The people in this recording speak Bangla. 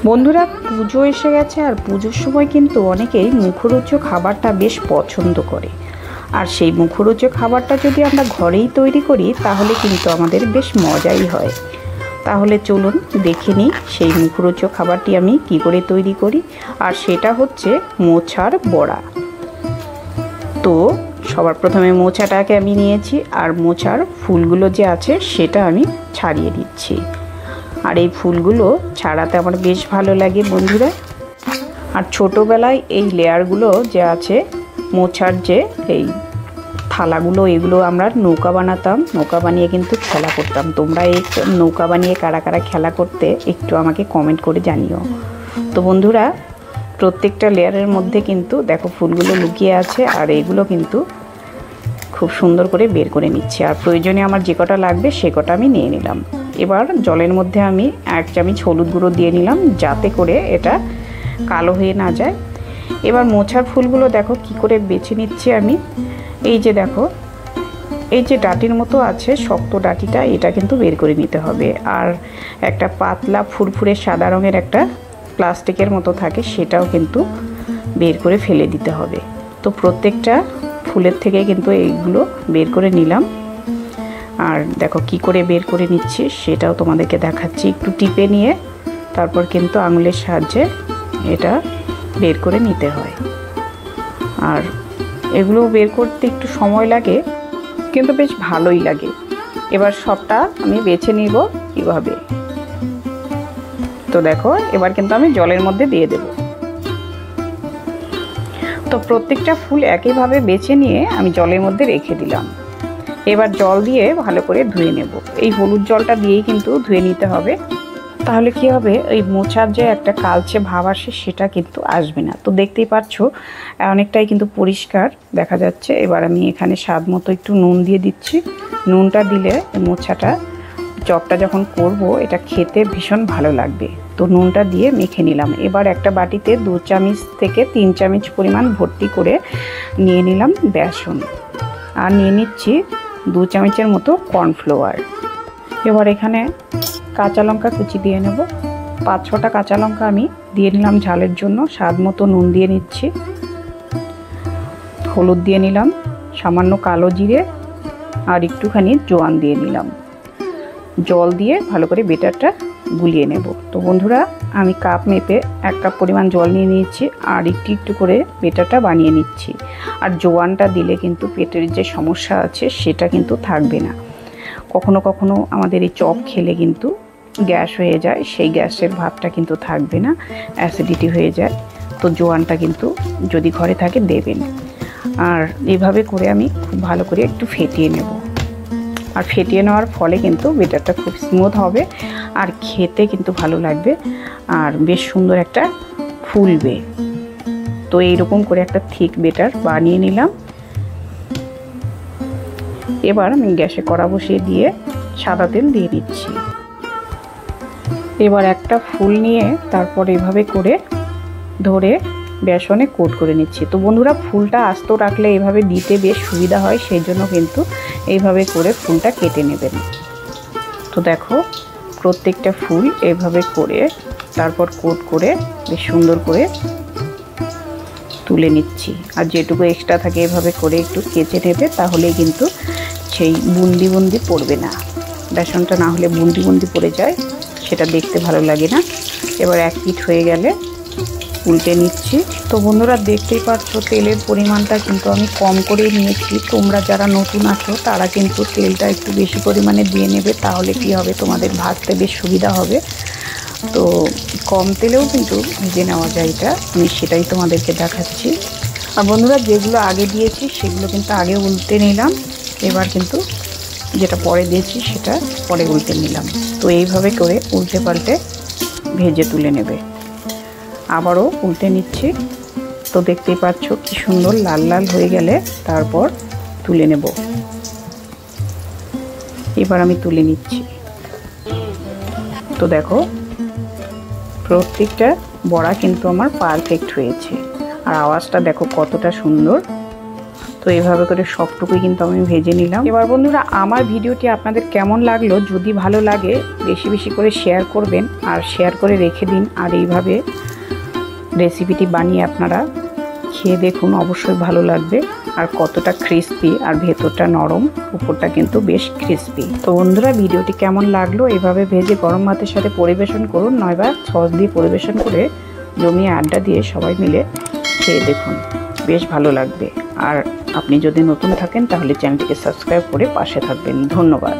বন্ধুরা, পুজো এসে গেছে আর পুজোর সময় কিন্তু অনেকেই মুখরোচক খাবারটা বেশ পছন্দ করে। আর সেই মুখরোচক খাবারটা যদি আমরা ঘরেই তৈরি করি তাহলে কিন্তু আমাদের বেশ মজাই হয়। তাহলে চলুন দেখে নিই সেই মুখরোচক খাবারটি আমি কি করে তৈরি করি। আর সেটা হচ্ছে মোচার বড়া। তো সবার প্রথমে মোচাটাকে আমি নিয়েছি আর মোচার ফুলগুলো যে আছে সেটা আমি ছাড়িয়ে দিচ্ছি। আর এই ফুলগুলো ছাড়াতে আমার বেশ ভালো লাগে বন্ধুরা। আর ছোটোবেলায় এই লেয়ারগুলো যে আছে মোচার যে এই থালাগুলো, এগুলো আমরা নৌকা বানাতাম, নৌকা বানিয়ে কিন্তু খেলা করতাম। তোমরা এই নৌকা বানিয়ে কারা কারা খেলা করতে একটু আমাকে কমেন্ট করে জানিও। তো বন্ধুরা, প্রত্যেকটা লেয়ারের মধ্যে কিন্তু দেখো ফুলগুলো লুকিয়ে আছে আর এগুলো কিন্তু খুব সুন্দর করে বের করে নিচ্ছি। আর প্রয়োজনে আমার যে কটা লাগবে সে কটা আমি নিয়ে নিলাম। এবার জলের মধ্যে আমি 1 চামচ হলুদ গুঁড়ো দিয়ে নিলাম যাতে করে এটা কালো হয়ে না যায়। এবার মোচার ফুলগুলো দেখো কি করে বেছে নিচ্ছি আমি। এই যে দেখো, এই যে ডাটির মতো আছে শক্ত ডাটিটা, এটা কিন্তু বের করে নিতে হবে। আর একটা পাতলা ফুরফুরে সাদা রঙের একটা প্লাস্টিকের মতো থাকে, সেটাও কিন্তু বের করে ফেলে দিতে হবে। তো প্রত্যেকটা ফুলের থেকে কিন্তু এইগুলো বের করে নিলাম। আর দেখো কি করে বের করে নিচ্ছি সেটাও তোমাদেরকে দেখাচ্ছি। একটু টিপে নিয়ে তারপর কিন্তু আঙুলের সাহায্যে এটা বের করে নিতে হয়। আর এগুলো বের করতে একটু সময় লাগে কিন্তু বেশ ভালোই লাগে। এবার সবটা আমি বেছে নিব কীভাবে। তো দেখো এবার কিন্তু আমি জলের মধ্যে দিয়ে দেব। তো প্রত্যেকটা ফুল একইভাবে বেছে নিয়ে আমি জলের মধ্যে রেখে দিলাম। এবার জল দিয়ে ভালো করে ধুয়ে নেব। এই হলুদ জলটা দিয়েই কিন্তু ধুয়ে নিতে হবে, তাহলে কি হবে ওই মোচার যে একটা কালচে ভাব আসে সেটা কিন্তু আসবে না। তো দেখতেই পাচ্ছ অনেকটাই কিন্তু পরিষ্কার দেখা যাচ্ছে। এবার আমি এখানে স্বাদ মতো একটু নুন দিয়ে দিচ্ছি। নুনটা দিলে মোচাটা চপটা যখন করব এটা খেতে ভীষণ ভালো লাগবে। তো নুনটা দিয়ে মেখে নিলাম। এবার একটা বাটিতে 2 চামচ থেকে 3 চামচ পরিমাণ ভর্তি করে নিয়ে নিলাম বেসন। আর নিয়ে নিচ্ছি 2 চামচের মতো কর্নফ্লাওয়ার। এবার এখানে কাঁচা লঙ্কা কুচি দিয়ে নেব। 5-6টা কাঁচা লঙ্কা আমি দিয়ে নিলাম ঝালের জন্য। স্বাদ মতো নুন দিয়ে নিচ্ছি। হলুদ দিয়ে নিলাম, সামান্য কালো জিরে আর একটুখানি জোয়ান দিয়ে নিলাম। জল দিয়ে ভালো করে বেটারটা গুলিয়ে নেব। তো বন্ধুরা, আমি কাপ মেপে 1 কাপ পরিমাণ জল নিয়ে নিয়েছি আর একটু একটু করে বেটারটা বানিয়ে নিচ্ছি। আর জোয়ানটা দিলে কিন্তু পেটের যে সমস্যা আছে সেটা কিন্তু থাকবে না। কখনো কখনো আমাদের এই চপ খেলে কিন্তু গ্যাস হয়ে যায়, সেই গ্যাসের ভাবটা কিন্তু থাকবে না, অ্যাসিডিটি হয়ে যায়। তো জোয়ানটা কিন্তু যদি ঘরে থাকে দেবেন। আর এইভাবে করে আমি খুব ভালো করে একটু ফেটিয়ে নেব। আর ফেটিয়ে নেওয়ার ফলে কিন্তু বেটারটা খুব স্মুথ হবে আর খেতে কিন্তু ভালো লাগবে আর বেশ সুন্দর একটা ফুলবে। তো এইরকম করে একটা থিক বেটার বানিয়ে নিলাম। এবার আমি গ্যাসে কড়া বসিয়ে দিয়ে সাদা তেল দিয়ে দিচ্ছি। এবার একটা ফুল নিয়ে তারপর এভাবে করে ধরে বেসনে কোট করে নিচ্ছি। তো বন্ধুরা, ফুলটা আস্ত রাখলে এভাবে দিতে বেশ সুবিধা হয়, সেই জন্য কিন্তু এইভাবে করে ফুলটা কেটে নেবেন। তো দেখো প্রত্যেকটা ফুল এভাবে করে তারপর কোট করে বেশ সুন্দর করে তুলে নিচ্ছি। আর যেটুকু এক্সট্রা থাকে এভাবে করে একটু কেচে নেবে, তাহলেই কিন্তু সেই বুন্দি বুন্দি পড়বে না। বেসনটা না হলে বুন্দি বুন্দি পড়ে যায়, সেটা দেখতে ভালো লাগে না। এবার 1 পিঠ হয়ে গেলে উল্টে নিচ্ছি। তো বন্ধুরা, দেখতেই পাচ্ছ তেলের পরিমাণটা কিন্তু আমি কম করেই নিয়েছি। তোমরা যারা নতুন আছো তারা কিন্তু তেলটা একটু বেশি পরিমাণে দিয়ে নেবে, তাহলে কি হবে তোমাদের ভাজতে বেশ সুবিধা হবে। তো কম তেলেও কিন্তু ভেজে নেওয়া যায়, এটা আমি সেটাই তোমাদেরকে দেখাচ্ছি। আর বন্ধুরা, যেগুলো আগে দিয়েছি সেগুলো কিন্তু আগে উল্টে নিলাম। এবার কিন্তু যেটা পরে দিয়েছি সেটা পরে উল্টে নিলাম। তো এইভাবে করে উল্টে পাল্টে ভেজে তুলে নেবে। আবারও উল্টে নিচ্ছি। তো দেখতেই পাচ্ছ কি সুন্দর লাল লাল হয়ে গেলে তারপর তুলে নেব। এবার আমি তুলে নিচ্ছি। তো দেখো প্রত্যেকটা বড়া কিন্তু আমার পারফেক্ট হয়েছে। আর আওয়াজটা দেখো কতটা সুন্দর। তো এইভাবে করে সবটুকুই কিন্তু আমি ভেজে নিলাম। এবার বন্ধুরা আমার ভিডিওটি আপনাদের কেমন লাগলো, যদি ভালো লাগে বেশি বেশি করে শেয়ার করবেন আর শেয়ার করে রেখে দিন। আর এইভাবে রেসিপিটি বানিয়ে আপনারা খেয়ে দেখুন, অবশ্যই ভালো লাগবে। আর কতটা ক্রিস্পি আর ভেতরটা নরম, উপরটা কিন্তু বেশ ক্রিস্পি। তো বন্ধুরা ভিডিওটি কেমন লাগলো, এভাবে ভেজে গরম ভাতের সাথে পরিবেশন করুন, নয়বা সস দিয়ে পরিবেশন করে জমিয়ে আড্ডা দিয়ে সবাই মিলে খেয়ে দেখুন, বেশ ভালো লাগবে। আর আপনি যদি নতুন থাকেন তাহলে চ্যানেলটিকে সাবস্ক্রাইব করে পাশে থাকবেন। ধন্যবাদ।